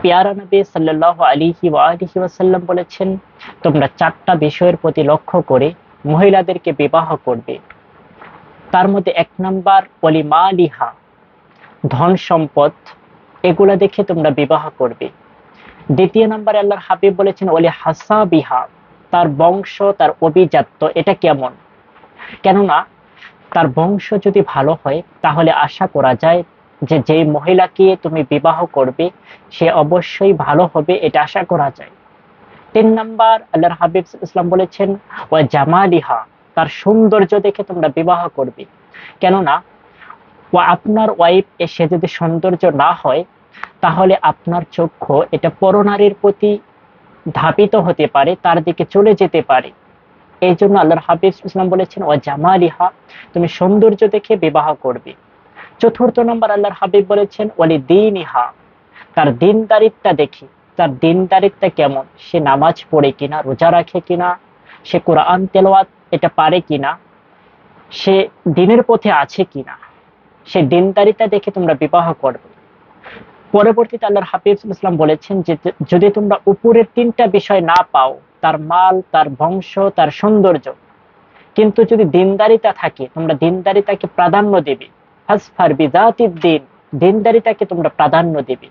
পেয়ারা নবী সাল্লাল্লাহু আলাইহি ওয়া আলিহি ওয়াসাল্লাম বলেছেন, তোমরা চারটা বিষয়ের প্রতি লক্ষ্য করে মহিলাদেরকে বিবাহ করবে। তার মধ্যে 1 নাম্বার ওয়ালিমালিহা, ধন সম্পদ, এগুলা দেখে তোমরা বিবাহ করবে। দ্বিতীয় নম্বরে আল্লাহর হাবিব বলেছেন ওয়ালি হাসাবিহা, তার বংশ, তার অভিজাত্য এটা কেমন। কেননা তার বংশ যদি ভালো হয় তাহলে আশা করা যায় যে যেই মহিলাকে তুমি বিবাহ করবে সে অবশ্যই ভালো হবে, এটা আশা করা যায়। 3 নাম্বার আল্লাহর হাবিব ইসলাম বলেছেন ওয়া জামালিহা, তার সৌন্দর্য দেখে তোমরা বিবাহ করবে। কেননা আপনার ওয়াইফ এসে যদি সৌন্দর্য না হয় তাহলে আপনার চক্ষু এটা পরনারীর প্রতি ধাবিত হতে পারে, তার দিকে চলে যেতে পারে। এই জন্য আল্লাহর হাবিব ইসলাম বলেছেন ওয়া জামালিহা, তুমি সৌন্দর্য দেখে বিবাহ করবে। 4র্থ নম্বর আল্লাহর হাবিব বলেছেন ওয়ালি দীনিহা, তার দিনদারিত্বা দেখি, তার দিনদারিত্বা কেমন, সে নামাজ পড়ে কিনা, রোজা রাখে কিনা, সে কোরআন তেলাওয়াত এটা পারে কিনা, সে দিনের পথে আছে কিনা, সে দিনদারিতা দেখে তোমরা বিবাহ করবে। পরবর্তীতে আল্লাহর হাবিব ইসলাম বলেছেন যে যদি তোমরা উপরের 3টা বিষয় না পাও, তার মাল, তার বংশ, তার সৌন্দর্য, কিন্তু যদি দিনদারিতা থাকে তোমরা দিনদারিতাকে প্রাধান্য দেবে। ফাসফার বিযাতিদ দ্বীন, দিনদারিতাকে তোমরা প্রাধান্য দেবে।